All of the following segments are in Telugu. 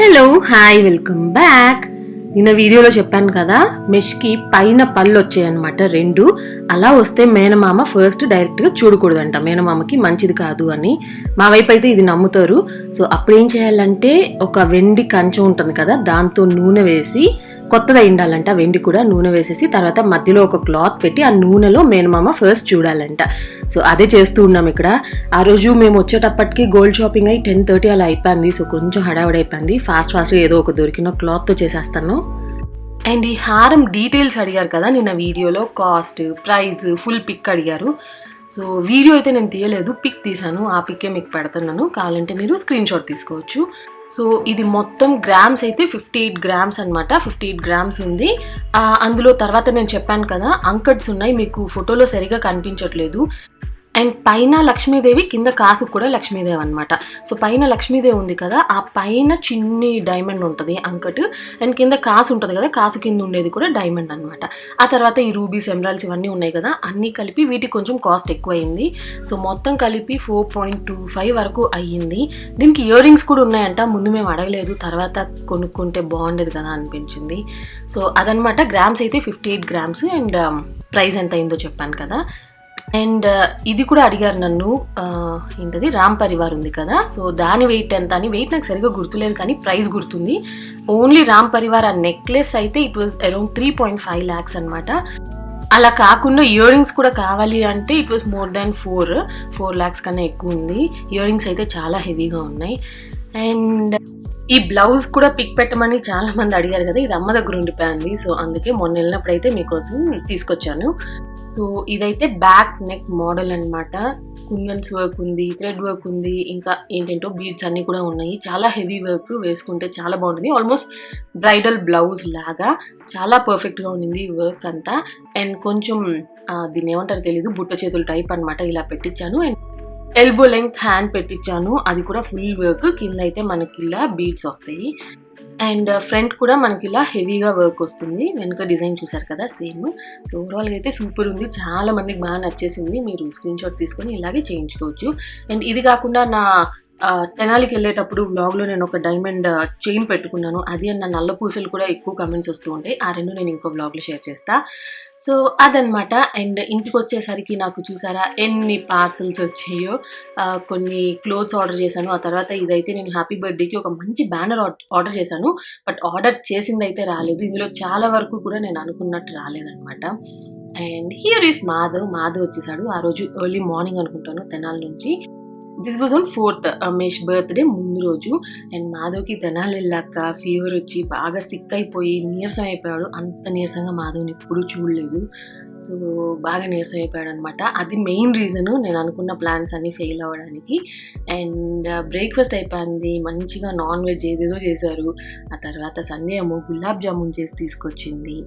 Hello hi welcome back. నిన్న వీడియోలో చెప్పాను కదా, మెష్కి పైన పళ్ళు వచ్చాయన్నమాట రెండు. అలా వస్తే మేనమామ ఫస్ట్ డైరెక్ట్గా చూడకూడదంట, మేనమామకి మంచిది కాదు అని. మా వైపు అయితే ఇది నమ్ముతారు. సో అప్పుడు ఏం చేయాలంటే, ఒక వెండి కంచం ఉంటుంది కదా, దాంతో నూనె వేసి, కొత్తది ఉండాలంట వెండి కూడా, నూనె వేసేసి తర్వాత మధ్యలో ఒక క్లాత్ పెట్టి ఆ నూనెలో మేనమామ ఫస్ట్ చూడాలంట. సో అదే చేస్తూ ఉన్నాం ఇక్కడ. ఆ రోజు మేము వచ్చేటప్పటికి గోల్డ్ షాపింగ్ అయ్యి 10:30 అలా అయిపోయింది. సో కొంచెం హడావిడి అయిపోయింది. ఫాస్ట్గా ఏదో ఒక దొరికిన క్లాత్తో చేసేస్తాను. అండ్ ఈ హారం డీటెయిల్స్ అడిగారు కదా నిన్న వీడియోలో, కాస్ట్, ప్రైస్, ఫుల్ పిక్ అడిగారు. సో వీడియో అయితే నేను తీయలేదు, పిక్ తీసాను. ఆ పిక్కే మీకు పెడుతున్నాను, కావాలంటే మీరు స్క్రీన్ షాట్ తీసుకోవచ్చు. సో ఇది మొత్తం గ్రామ్స్ అయితే 58 గ్రామ్స్ అనమాట. 58 గ్రామ్స్ ఉంది. అందులో తర్వాత నేను చెప్పాను కదా, అంకట్స్ ఉన్నాయి, మీకు ఫోటోలో సరిగా కనిపించట్లేదు. అండ్ పైన లక్ష్మీదేవి, కింద కాసు కూడా లక్ష్మీదేవి అనమాట. సో పైన లక్ష్మీదేవి ఉంది కదా, ఆ పైన చిన్ని డైమండ్ ఉంటుంది అంకట్, అండ్ కింద కాసు ఉంటుంది కదా, కాసు కింద ఉండేది కూడా డైమండ్ అనమాట. ఆ తర్వాత ఈ రూబీస్, ఎమరాల్డ్స్ ఇవన్నీ ఉన్నాయి కదా, అన్నీ కలిపి వీటికి కొంచెం కాస్ట్ ఎక్కువైంది. సో మొత్తం కలిపి 4.25 వరకు అయ్యింది. దీనికి ఇయర్ రింగ్స్ కూడా ఉన్నాయంట. ముందు మేము అడగలేదు, తర్వాత కొనుక్కుంటే బాగుండేది కదా అనిపించింది. సో అదనమాట. గ్రామ్స్ అయితే 58 గ్రామ్స్. అండ్ ప్రైస్ ఎంత అయిందో చెప్పాను కదా. అండ్ ఇది కూడా అడిగారు నన్ను, ఏంటది, రామ్ పరివార్ ఉంది కదా, సో దాని వెయిట్ ఎంత అని. వెయిట్ నాకు సరిగ్గా గుర్తులేదు కానీ ప్రైస్ గుర్తుంది. ఓన్లీ రామ్ పరివార్ ఆ నెక్లెస్ అయితే ఇట్ వాజ్ అరౌండ్ 3.5 lakhs అనమాట. అలా కాకుండా ఇయర్ రింగ్స్ కూడా కావాలి అంటే it was more than 4 lakhs కన్నా ఎక్కువ ఉంది. ఇయర్ రింగ్స్ అయితే చాలా హెవీగా ఉన్నాయి. అండ్ ఈ బ్లౌజ్ కూడా పిక్ పెట్టమని చాలా మంది అడిగారు కదా, ఇది అమ్మ దగ్గర ఉండిపోయింది. సో అందుకే మొన్న వెళ్ళినప్పుడైతే మీకోసం తీసుకొచ్చాను. సో ఇదైతే బ్యాక్ నెక్ మోడల్ అనమాట. కుందన్స్ వర్క్ ఉంది, థ్రెడ్ వర్క్ ఉంది, ఇంకా ఏంటంటో బీడ్స్ అన్నీ కూడా ఉన్నాయి. చాలా హెవీ వర్క్, వేసుకుంటే చాలా బాగుంటుంది. ఆల్మోస్ట్ బ్రైడల్ బ్లౌజ్ లాగా చాలా పర్ఫెక్ట్గా ఉండింది వర్క్ అంతా. అండ్ కొంచెం దీన్ని ఏమంటారో తెలీదు, బుట్ట చేతుల టైప్ అనమాట. ఇలా పెట్టించాను. అండ్ ఎల్బో లెంగ్త్ హ్యాండ్ పెట్టించాను, అది కూడా ఫుల్ వర్క్. కింద అయితే మనకి ఇలా బీడ్స్ వస్తాయి. అండ్ ఫ్రంట్ కూడా మనకి ఇలా హెవీగా వర్క్ వస్తుంది. వెనుక డిజైన్ చూసారు కదా, సేమ్. సో ఓవరాల్గా అయితే సూపర్ ఉంది. చాలా మందికి బాగా నచ్చేసింది. మీరు స్క్రీన్ షాట్ తీసుకొని ఇలాగే చేయించుకోవచ్చు. అండ్ ఇది కాకుండా నా తెనాలికి వెళ్ళేటప్పుడు వ్లాగ్లో నేను ఒక డైమండ్ చైన్ పెట్టుకున్నాను. అది అన్న నల్ల పూసలు కూడా ఎక్కువ కమెంట్స్ వస్తూ ఉంటాయి. ఆ రెండు నేను ఇంకో వ్లాగ్లో షేర్ చేస్తా. సో అదనమాట. అండ్ ఇంటికి వచ్చేసరికి నాకు చూసారా ఎన్ని పార్సల్స్ వచ్చాయో. కొన్ని క్లోత్స్ ఆర్డర్ చేశాను. ఆ తర్వాత ఇదైతే నేను హ్యాపీ బర్త్డేకి ఒక మంచి బ్యానర్ ఆర్డర్ చేశాను. బట్ ఆర్డర్ చేసింది అయితే రాలేదు. ఇందులో చాలా వరకు కూడా నేను అనుకున్నట్టు రాలేదనమాట. అండ్ హియర్ ఈస్ మాధవ్ వచ్చేసాడు. ఆ రోజు ఎర్లీ మార్నింగ్ అనుకుంటాను తెనాలి నుంచి. This was on 4th mesh birthday ముందు రోజు. అండ్ మాధవ్కి తెనాలి వెళ్ళాక ఫీవర్ వచ్చి బాగా సిక్ అయిపోయి నీరసం అయిపోయాడు. అంత నీరసంగా మాధవ్ని ఎప్పుడూ చూడలేదు. సో బాగా నీరసం అయిపోయాడు అనమాట. అది మెయిన్ రీజను నేను అనుకున్న ప్లాన్స్ అన్నీ ఫెయిల్ అవ్వడానికి. అండ్ బ్రేక్ఫాస్ట్ అయిపోయింది, మంచిగా నాన్ వెజ్ ఏదేదో చేశారు. ఆ తర్వాత సంధ్య ఏమో గులాబ్ జామున్ చేసి తీసుకొచ్చింది.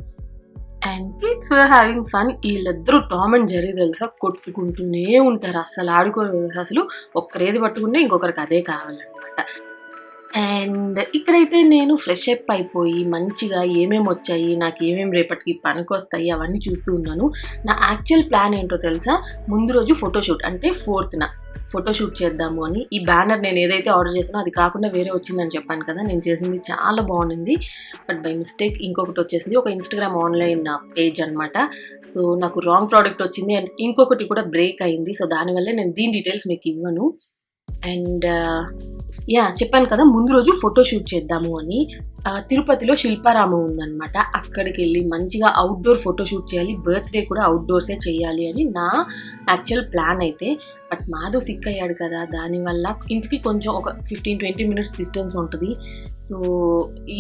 And kids were having fun. వీళ్ళిద్దరూ టామ్ అండ్ జెర్రీ తెలుసా, కొట్టుకుంటూనే ఉంటారు, అస్సలు ఆడుకోరు. అసలు ఒక్కరేది పట్టుకుంటే ఇంకొకరికి అదే కావాలన్నమాట. అండ్ ఇక్కడైతే నేను ఫ్రెష్ అప్ అయిపోయి మంచిగా ఏమేమి వచ్చాయి, నాకు ఏమేమి రేపటికి పనికి వస్తాయి అవన్నీ చూస్తూ ఉన్నాను. నా యాక్చువల్ ప్లాన్ ఏంటో తెలుసా, ముందు రోజు ఫోటోషూట్ అంటే 4th ఫోటోషూట్ చేద్దాము అని. ఈ బ్యానర్ నేను ఏదైతే ఆర్డర్ చేసానో అది కాకుండా వేరే వచ్చిందని చెప్పాను కదా, నేను చేసింది చాలా బాగుంది. బట్ బై మిస్టేక్ ఇంకొకటి వచ్చేసింది, ఒక ఇన్స్టాగ్రామ్ ఆన్లైన్ పేజ్ అనమాట. సో నాకు రాంగ్ ప్రోడక్ట్ వచ్చింది. అండ్ ఇంకొకటి కూడా బ్రేక్ అయింది. సో దానివల్ల నేను దీని డీటెయిల్స్ మీకు ఇవ్వను. అండ్ చెప్పాను కదా ముందు రోజు ఫోటోషూట్ చేద్దాము అని. తిరుపతిలో శిల్పారామం ఉందన్నమాట. అక్కడికి వెళ్ళి మంచిగా అవుట్డోర్ ఫోటోషూట్ చేయాలి. బర్త్డే కూడా అవుట్డోర్సే చేయాలి అని నా యాక్చువల్ ప్లాన్ అయితే. బట్ మాధవ్ సిక్ అయ్యాడు కదా, దానివల్ల ఇంటికి కొంచెం ఒక 15-20 minutes డిస్టెన్స్ ఉంటుంది. సో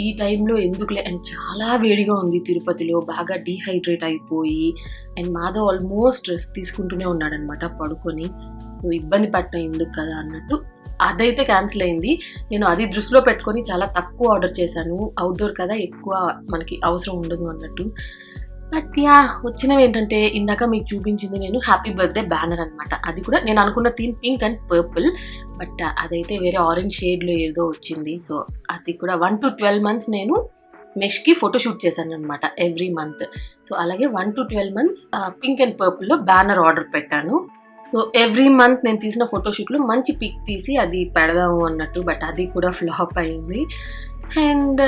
ఈ టైంలో ఎందుకులే. అండ్ చాలా వేడిగా ఉంది తిరుపతిలో, బాగా డీహైడ్రేట్ అయిపోయి. అండ్ మాధవ్ ఆల్మోస్ట్ రెస్ట్ తీసుకుంటూనే ఉన్నాడనమాట పడుకొని. సో ఇబ్బంది పడటం ఎందుకు కదా అన్నట్టు అదైతే క్యాన్సిల్ అయింది. నేను అది దృష్టిలో పెట్టుకొని చాలా తక్కువ ఆర్డర్ చేశాను. అవుట్డోర్ కదా, ఎక్కువ మనకి అవసరం ఉండదు అన్నట్టు. బట్ వచ్చినవి ఏంటంటే ఇందాక మీకు చూపించింది నేను హ్యాపీ బర్త్డే బ్యానర్ అనమాట. అది కూడా నేను అనుకున్న theme pink and purple, but అదైతే వేరే ఆరెంజ్ షేడ్లో ఏదో వచ్చింది. సో అది కూడా 1 to 12 months నేను మెష్కి ఫోటోషూట్ చేశాను అనమాట ఎవ్రీ మంత్. సో అలాగే 1 to 12 months పింక్ అండ్ పర్పుల్లో బ్యానర్ ఆర్డర్ పెట్టాను. సో ఎవ్రీ మంత్ నేను తీసిన ఫోటోషూట్లో మంచి పిక్ తీసి అది పెడదాము అన్నట్టు. బట్ అది కూడా ఫ్లాప్ అయింది. అండ్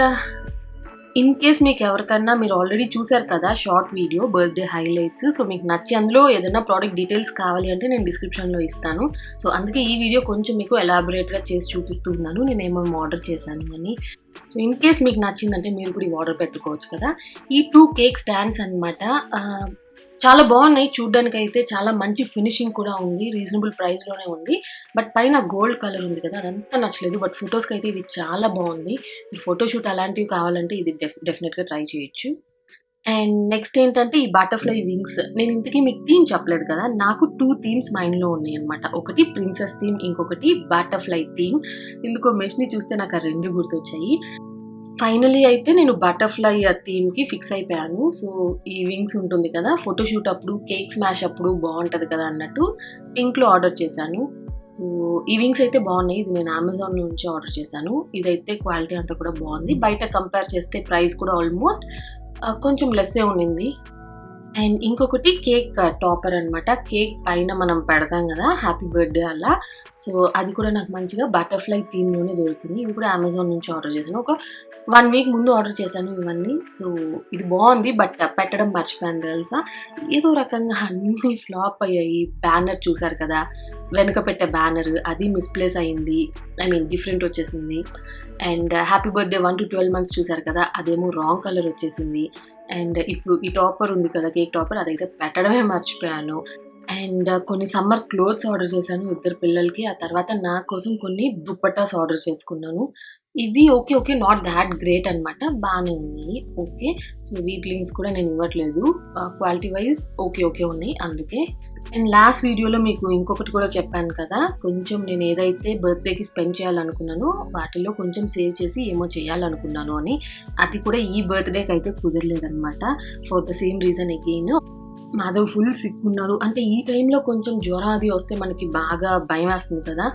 ఇన్ కేస్ మీకు ఎవరికన్నా మీరు ఆల్రెడీ చూసారు కదా short video birthday highlights, so మీకు నచ్చి అందులో ఏదైనా ప్రోడక్ట్ డీటెయిల్స్ కావాలి అంటే నేను డిస్క్రిప్షన్లో ఇస్తాను. సో అందుకే ఈ వీడియో కొంచెం మీకు ఎలాబొరేట్గా చేసి చూపిస్తున్నాను నేను ఏమేమి ఆర్డర్ చేశాను అని. సో ఇన్ కేస్ మీకు నచ్చిందంటే మీరు కూడా ఈ ఆర్డర్ పెట్టుకోవచ్చు కదా. ఈ 2 కేక్ స్టాండ్స్ అనమాట, చాలా బాగున్నాయి చూడ్డానికి. అయితే చాలా మంచి ఫినిషింగ్ కూడా ఉంది, రీజనబుల్ ప్రైస్లోనే ఉంది. బట్ పైన గోల్డ్ కలర్ ఉంది కదా, అదంతా నచ్చలేదు. బట్ ఫొటోస్కి అయితే ఇది చాలా బాగుంది. మీరు ఫోటోషూట్ అలాంటివి కావాలంటే ఇది డెఫినెట్గా ట్రై చేయొచ్చు. అండ్ నెక్స్ట్ ఏంటంటే ఈ బటర్ఫ్లై వింగ్స్. నేను ఇంతకీ మీకు థీమ్ చెప్పలేదు కదా, నాకు 2 థీమ్స్ మైండ్లో ఉన్నాయి అనమాట. ఒకటి ప్రిన్సెస్ థీమ్, ఇంకొకటి బటర్ఫ్లై థీమ్. ఎందుకో మెష్ని చూస్తే నాకు ఆ 2 గుర్తొచ్చాయి. ఫైనలీ అయితే నేను బటర్ఫ్లై థీమ్కి ఫిక్స్ అయిపోయాను. సో ఈ వింగ్స్ ఉంటుంది కదా, ఫోటోషూట్ అప్పుడు కేక్ స్మాష్ అప్పుడు బాగుంటుంది కదా అన్నట్టు పింక్లో ఆర్డర్ చేశాను. సో ఈ వింగ్స్ అయితే బాగున్నాయి. ఇది నేను అమెజాన్ నుంచి ఆర్డర్ చేశాను. ఇదైతే క్వాలిటీ అంతా కూడా బాగుంది. బయట కంపేర్ చేస్తే ప్రైస్ కూడా ఆల్మోస్ట్ కొంచెం లెస్సే ఉండింది. అండ్ ఇంకొకటి కేక్ టాపర్ అనమాట. కేక్ పైన మనం పెడతాం కదా హ్యాపీ బర్త్డే అలా. సో అది కూడా నాకు మంచిగా బటర్ఫ్లై థీమ్లోనే దొరికింది. ఇది కూడా అమెజాన్ నుంచి ఆర్డర్ చేశాను. ఒక 1 వీక్ ముందు ఆర్డర్ చేశాను ఇవన్నీ. సో ఇది బాగుంది, బట్ పెట్టడం మర్చిపోయాను తెలుసా. ఏదో రకంగా అన్నీ ఫ్లాప్ అయ్యాయి. బ్యానర్ చూసారు కదా, వెనుక పెట్టే బ్యానర్ అది మిస్ప్లేస్ అయ్యింది, డిఫరెంట్ వచ్చేసింది. And happy birthday 1 to 12 months చూసారు కదా, అదేమో రాంగ్ కలర్ వచ్చేసింది. అండ్ ఇప్పుడు ఈ టాపర్ ఉంది కదా, కేక్ టాపర్, అదైతే పెట్టడమే మర్చిపోయాను. అండ్ కొన్ని సమ్మర్ క్లోత్స్ ఆర్డర్ చేశాను 2 పిల్లలకి. ఆ తర్వాత నా కోసం కొన్ని దుప్పటాస్ ఆర్డర్ చేసుకున్నాను. ఇవి ఓకే నాట్ దాట్ గ్రేట్ అనమాట, బాగానే ఉన్నాయి. ఓకే, సో వీటి లింక్స్ కూడా నేను ఇవ్వట్లేదు. క్వాలిటీ వైజ్ ఓకే ఉన్నాయి అందుకే. అండ్ లాస్ట్ వీడియోలో మీకు ఇంకొకటి కూడా చెప్పాను కదా, కొంచెం నేను ఏదైతే బర్త్డేకి స్పెండ్ చేయాలనుకున్నానో వాటిలో కొంచెం సేవ్ చేసి ఏమో చేయాలనుకున్నాను అని. అది కూడా ఈ బర్త్డేకి అయితే కుదరలేదనమాట. For the same reason again, Madhav full sick ఉన్నారు. అంటే ఈ టైంలో కొంచెం జ్వరం అది వస్తే మనకి బాగా భయం వేస్తుంది కదా.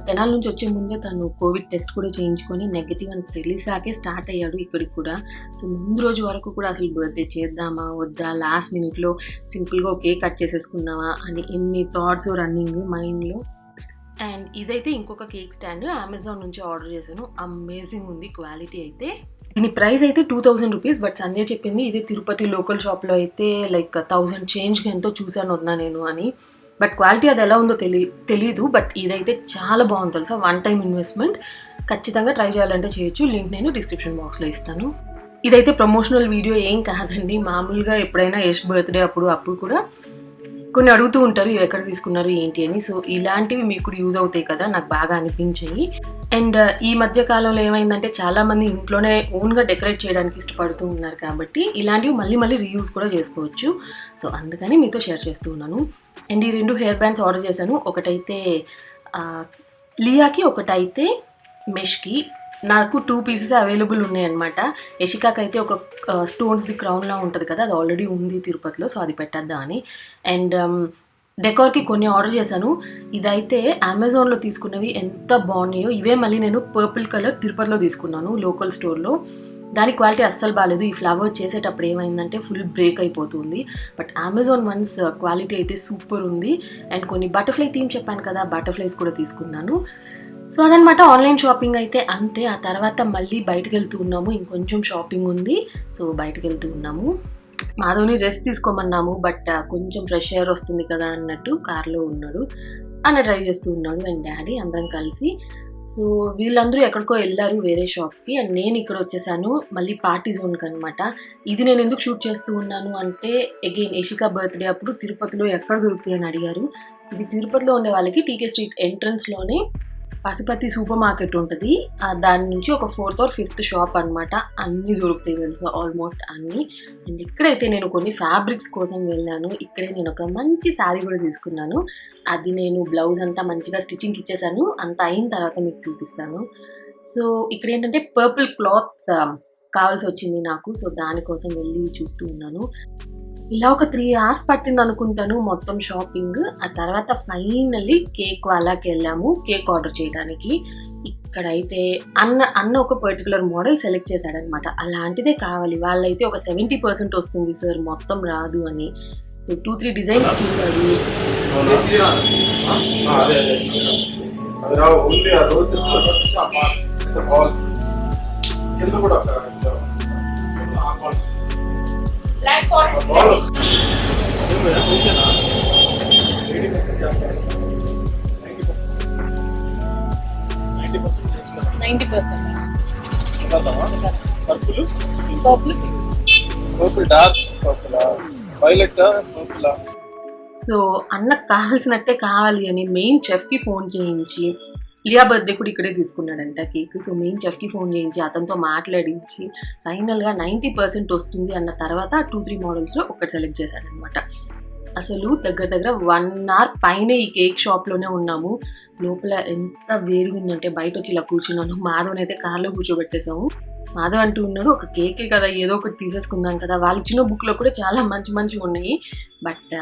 తెనాల నుంచి వచ్చే ముందే తను కోవిడ్ టెస్ట్ కూడా చేయించుకొని నెగిటివ్ అని తెలిసాకే స్టార్ట్ అయ్యాడు ఇక్కడికి కూడా. సో ముందు రోజు వరకు కూడా అసలు బర్త్డే చేద్దామా వద్దా, లాస్ట్ మినిట్లో సింపుల్గా కేక్ కట్ చేసేసుకుందామా అని ఎన్ని థాట్స్ రన్నింగ్ మైండ్లో. అండ్ ఇదైతే ఇంకొక కేక్ స్టాండ్ అమెజాన్ నుంచి ఆర్డర్ చేశాను. అమేజింగ్ ఉంది క్వాలిటీ అయితే. దీని ప్రైస్ అయితే 2000 రూపీస్. బట్ సంధ్య చెప్పింది ఇది తిరుపతి లోకల్ షాప్లో అయితే లైక్ 1000 చేంజ్కి ఎంతో చూశాను వద్దా నేను అని. బట్ క్వాలిటీ అది ఎలా ఉందో తెలీదు. బట్ ఇదైతే చాలా బాగుంది తెలుసా, 1 time ఇన్వెస్ట్మెంట్. ఖచ్చితంగా ట్రై చేయాలంటే చేయొచ్చు. లింక్ నేను డిస్క్రిప్షన్ బాక్స్లో ఇస్తాను. ఇదైతే ప్రమోషనల్ వీడియో ఏం కాదండి, మామూలుగా ఎప్పుడైనా యష్ బర్త్డే అప్పుడు కూడా కొన్ని అడుగుతూ ఉంటారు ఇవి ఎక్కడ తీసుకున్నారు ఏంటి అని. సో ఇలాంటివి మీకు కూడా యూజ్ అవుతాయి కదా, నాకు బాగా అనిపించాయి. అండ్ ఈ మధ్య కాలంలో ఏమైందంటే చాలామంది ఇంట్లోనే ఓన్గా డెకరేట్ చేయడానికి ఇష్టపడుతూ ఉన్నారు కాబట్టి ఇలాంటివి మళ్ళీ రీయూజ్ కూడా చేసుకోవచ్చు. సో అందుకని మీతో షేర్ చేస్తూ ఉన్నాను. అండ్ ఈ 2 హెయిర్ బ్యాండ్స్ ఆర్డర్ చేశాను. ఒకటైతే లియాకి, ఒకటైతే మెష్కి. నాకు 2 పీసెస్ అవైలబుల్ ఉన్నాయన్నమాట. యశికాకి అయితే ఒక స్టోన్స్ది క్రౌన్లా ఉంటుంది కదా, అది ఆల్రెడీ ఉంది తిరుపతిలో, సో అది పెట్టద్దా అని. అండ్ డెకార్కి కొన్ని ఆర్డర్ చేశాను. ఇదైతే అమెజాన్లో తీసుకున్నవి ఎంత బాగున్నాయో. ఇవే మళ్ళీ నేను పర్పుల్ కలర్ తిరుపతిలో తీసుకున్నాను లోకల్ స్టోర్లో. దాని క్వాలిటీ అస్సలు బాగాలేదు. ఈ ఫ్లవర్ చేసేటప్పుడు ఏమైందంటే ఫుల్ బ్రేక్ అయిపోతుంది. బట్ అమెజాన్ వన్స్ క్వాలిటీ అయితే సూపర్ ఉంది. అండ్ కొన్ని బటర్ఫ్లై థీమ్ చెప్పాను కదా, బటర్ఫ్లైస్ కూడా తీసుకున్నాను. సో అదనమాట ఆన్లైన్ షాపింగ్ అయితే అంతే. ఆ తర్వాత మళ్ళీ బయటకు వెళ్తూ ఉన్నాము, ఇంకొంచెం షాపింగ్ ఉంది. సో బయటకు వెళ్తూ ఉన్నాము. మాధవ్ని రెస్ట్ తీసుకోమన్నాము, బట్ కొంచెం ఫ్రెష్ ఎయిర్ వస్తుంది కదా అన్నట్టు కార్లో ఉన్నాడు, అన్న డ్రైవ్ చేస్తూ ఉన్నాడు. అండ్ డాడీ అందరం కలిసి. సో వీళ్ళందరూ ఎక్కడికో వెళ్ళారు వేరే షాప్కి. అండ్ నేను ఇక్కడ వచ్చేసాను మళ్ళీ పార్టీ జోన్కి అనమాట. ఇది నేను ఎందుకు షూట్ చేస్తూ ఉన్నాను అంటే, అగైన్ యశికా బర్త్డే అప్పుడు తిరుపతిలో ఎక్కడ దొరుకుతాయి అని అడిగారు. ఇది తిరుపతిలో ఉండే వాళ్ళకి టీకే స్ట్రీట్ ఎంట్రన్స్లోనే పశుపతి సూపర్ మార్కెట్ ఉంటుంది. దాని నుంచి ఒక 4th or 5th షాప్ అనమాట. అన్నీ దొరుకుతాయి తెలుసు, ఆల్మోస్ట్ అన్నీ. అండ్ ఇక్కడైతే నేను కొన్ని ఫ్యాబ్రిక్స్ కోసం వెళ్ళాను. ఇక్కడే నేను ఒక మంచి శారీ కూడా తీసుకున్నాను. అది నేను బ్లౌజ్ అంతా మంచిగా స్టిచ్చింగ్కి ఇచ్చేసాను. అంతా అయిన తర్వాత మీకు చూపిస్తాను. సో ఇక్కడ ఏంటంటే పర్పుల్ క్లాత్ కావాల్సి వచ్చింది నాకు. సో దానికోసం వెళ్ళి చూస్తూ ఉన్నాను. ఇలా ఒక 3 hours పట్టింది అనుకుంటాను మొత్తం షాపింగ్. ఆ తర్వాత ఫైనల్లీ కేక్ వాళ్ళకి వెళ్ళాము కేక్ ఆర్డర్ చేయడానికి. ఇక్కడైతే అన్న ఒక పర్టికులర్ మోడల్ సెలెక్ట్ చేశాడనమాట. అలాంటిదే కావాలి, వాళ్ళైతే ఒక 70% వస్తుంది సార్, మొత్తం రాదు అని. సో 2-3 డిజైన్స్ చూసాడు. Black forest 90%. సో అన్నకు కావాల్సినట్టే కావాలి అని మెయిన్ చెఫ్కి ఫోన్ చేయించి, లియా బర్త్డే కూడా ఇక్కడే తీసుకున్నాడంట కేక్. సో మెయిన్ చెఫ్కి ఫోన్ చేయించి అతనితో మాట్లాడించి ఫైనల్గా 90% వస్తుంది అన్న తర్వాత 2-3 మోడల్స్లో ఒకటి సెలెక్ట్ చేశాడనమాట. అసలు దగ్గర 1 hour పైనే ఈ కేక్ షాప్లోనే ఉన్నాము. లోపల ఎంత వేడిగా ఉందంటే బయట వచ్చి ఇలా కూర్చున్నాను. మాధవన్ అయితే కార్లో కూర్చోబెట్టేసాము. మాధవ్ అంటూ ఉన్నాడు, ఒక కేకే కదా, ఏదో ఒకటి తీసేసుకుందాం కదా. వాళ్ళు ఇచ్చిన బుక్లో కూడా చాలా మంచిగా ఉన్నాయి. బట్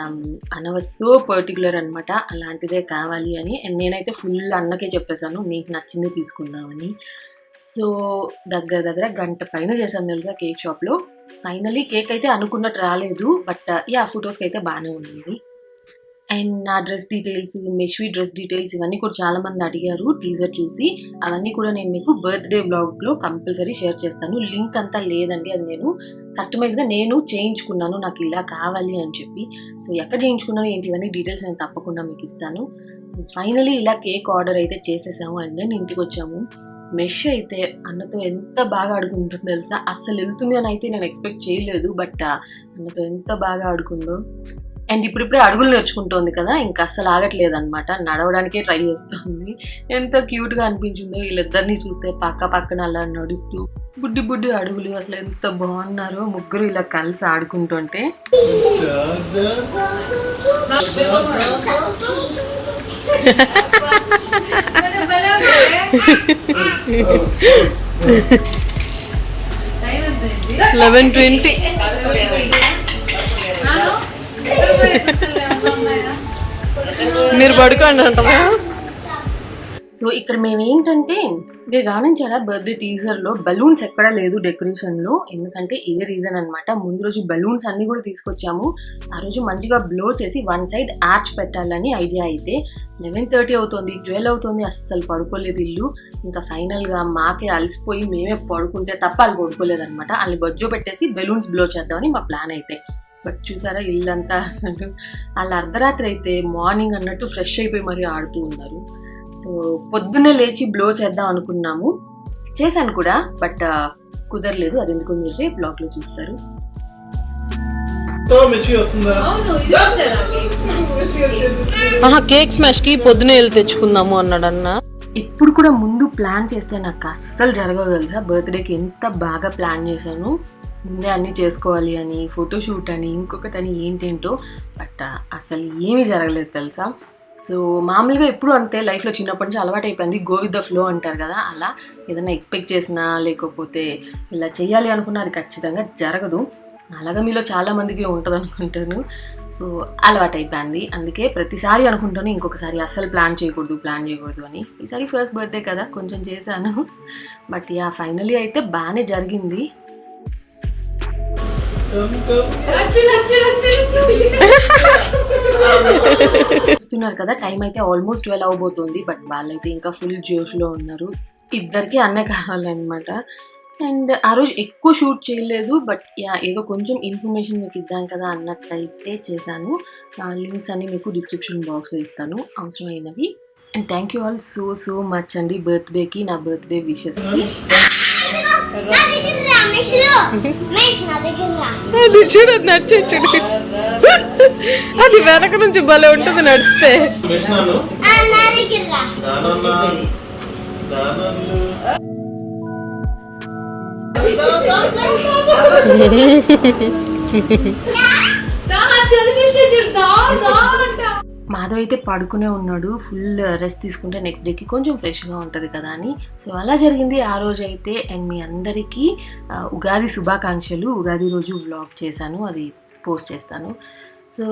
అన్న వాజ్ సో పర్టికులర్ అనమాట, అలాంటిదే కావాలి అని. అండ్ నేనైతే ఫుల్ అన్నకే చెప్పేశాను, నీకు నచ్చిందే తీసుకుందామని. సో దగ్గర గంట పైన చేశాను తెలుసా కేక్ షాప్లో. ఫైనలీ కేక్ అయితే అనుకున్నట్టు రాలేదు, బట్ ఫొటోస్కి అయితే బాగానే ఉంది. అండ్ నా డ్రెస్ డీటెయిల్స్, మెష్వి డ్రెస్ డీటెయిల్స్ ఇవన్నీ కూడా చాలామంది అడిగారు టీజర్ చూసి. అవన్నీ కూడా నేను మీకు బర్త్డే వ్లాగ్లో కంపల్సరీ షేర్ చేస్తాను. లింక్ అంతా లేదండి, అది నేను కస్టమైజ్గా నేను చేయించుకున్నాను, నాకు ఇలా కావాలి అని చెప్పి. సో ఎక్కడ చేయించుకున్నాను ఏంటి ఇవన్నీ డీటెయిల్స్ నేను తప్పకుండా మీకు ఇస్తాను. సో ఫైనలీ ఇలా కేక్ ఆర్డర్ అయితే చేసేసాము. అండ్ నేను ఇంటికి వచ్చాము. మెష్ అయితే అన్నతో ఎంత బాగా ఆడుకుంటుందో తెలుసా, అస్సలు వెళ్తుంది అని అయితే నేను ఎక్స్పెక్ట్ చేయలేదు. బట్ అన్నతో ఎంత బాగా ఆడుకుందో. అండ్ ఇప్పుడిప్పుడే అడుగులు నేర్చుకుంటోంది కదా, ఇంకా అస్సలు ఆగట్లేదు అనమాట, నడవడానికే ట్రై చేస్తుంది. ఎంత క్యూట్గా అనిపించిందో వీళ్ళిద్దరిని చూస్తే పక్కన అలా నడుస్తూ బుడ్డి అడుగులు. అసలు ఎంత బాగున్నారో ముగ్గురు ఇలా కలిసి ఆడుకుంటుంటే. మీరు పడుకోండి అంటారా. సో ఇక్కడ మేము ఏంటంటే మీరు గమనించారా, బర్త్డే టీజర్లో బలూన్స్ ఎక్కడా లేదు డెకరేషన్లో. ఎందుకంటే ఇదే రీజన్ అనమాట. ముందు రోజు బలూన్స్ అన్నీ కూడా తీసుకొచ్చాము. ఆ రోజు మంచిగా బ్లో చేసి 1 side ఆర్చ్ పెట్టాలని ఐడియా. అయితే 11:30 అవుతుంది, 12 అవుతుంది, అస్సలు పడుకోలేదు ఇల్లు. ఇంకా ఫైనల్గా మాకే అలసిపోయి మేమే పడుకుంటే తప్ప వాళ్ళు పడుకోలేదు అనమాట. వాళ్ళని బొజ్జో పెట్టేసి బెలూన్స్ బ్లో చేద్దామని మా ప్లాన్ అయితే. బట్ చూసారా ఇల్లంతా అసలు వాళ్ళ అర్ధరాత్రి అయితే మార్నింగ్ అన్నట్టు ఫ్రెష్ అయిపోయి మరీ ఆడుతూ ఉన్నారు. సో పొద్దున్నే లేచి బ్లో చేద్దాం అనుకున్నాము, చేశాను కూడా, బట్ కుదరలేదు. అది ఎందుకు మీరు రేపు బ్లాగ్లో చూస్తారు. కేక్ స్మాష్ కి పొద్దునే వెళ్ళి తెచ్చుకుందాము అన్నాడన్న. ఇప్పుడు కూడా ముందు ప్లాన్ చేస్తే నాకు అస్సలు జరగదు తెలుసా. బర్త్డేకి ఎంత బాగా ప్లాన్ చేశాను, ముందే అన్నీ చేసుకోవాలి అని, ఫోటోషూట్ అని, ఇంకొకటని ఏంటేంటో. బట్ అసలు ఏమీ జరగలేదు తెలుసా. సో మామూలుగా ఎప్పుడు అంతే, లైఫ్లో చిన్నప్పటి నుంచి అలవాటు అయిపోయింది, గో విత్ ద ఫ్లో అంటారు కదా, అలా ఏదైనా ఎక్స్పెక్ట్ చేసినా లేకపోతే ఇలా చేయాలి అనుకున్నా అది ఖచ్చితంగా జరగదు. అలాగా మీలో చాలామందికి ఉంటుంది అనుకుంటాను. సో అలవాటు అయిపోయింది. అందుకే ప్రతిసారి అనుకుంటాను ఇంకొకసారి అస్సలు ప్లాన్ చేయకూడదు అని. ఈసారి ఫస్ట్ బర్త్డే కదా కొంచెం చేశాను. బట్ ఫైనలీ అయితే బాగానే జరిగింది. చూస్తున్నారు కదా, టైం అయితే ఆల్మోస్ట్ 12 అవబోతుంది. బట్ వాళ్ళైతే ఇంకా ఫుల్ జోష్లో ఉన్నారు. ఇద్దరికి అన్నే కావాలన్నమాట. అండ్ ఆ రోజు ఎక్కువ షూట్ చేయలేదు, బట్ ఏదో కొంచెం ఇన్ఫర్మేషన్ మీకు ఇద్దాం కదా అన్నట్టయితే చేశాను. లింక్స్ అన్ని మీకు డిస్క్రిప్షన్ బాక్స్లో ఇస్తాను అవసరమైనవి. And thank you all so much అండి బర్త్డేకి, నా బర్త్డే విషెస్కి. అది చూడదు, నడిచే చూడు, అది వెనక నుంచి భలే ఉంటుంది నడిస్తే. మాధవ్ అయితే పడుకునే ఉన్నాడు, ఫుల్ రెస్ట్ తీసుకుంటే నెక్స్ట్ డేకి కొంచెం ఫ్రెష్గా ఉంటుంది కదా అని. సో అలా జరిగింది ఆ రోజు అయితే. అండ్ మీ అందరికీ ఉగాది శుభాకాంక్షలు. ఉగాది రోజు వ్లాగ్ చేశాను, అది పోస్ట్ చేస్తాను. సో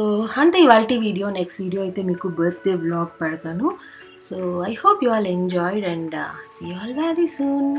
అంతే ఇవాల్టి వీడియో. నెక్స్ట్ వీడియో అయితే మీకు బర్త్డే వ్లాగ్ పెడతాను. So I hope you all enjoyed and see you all very soon.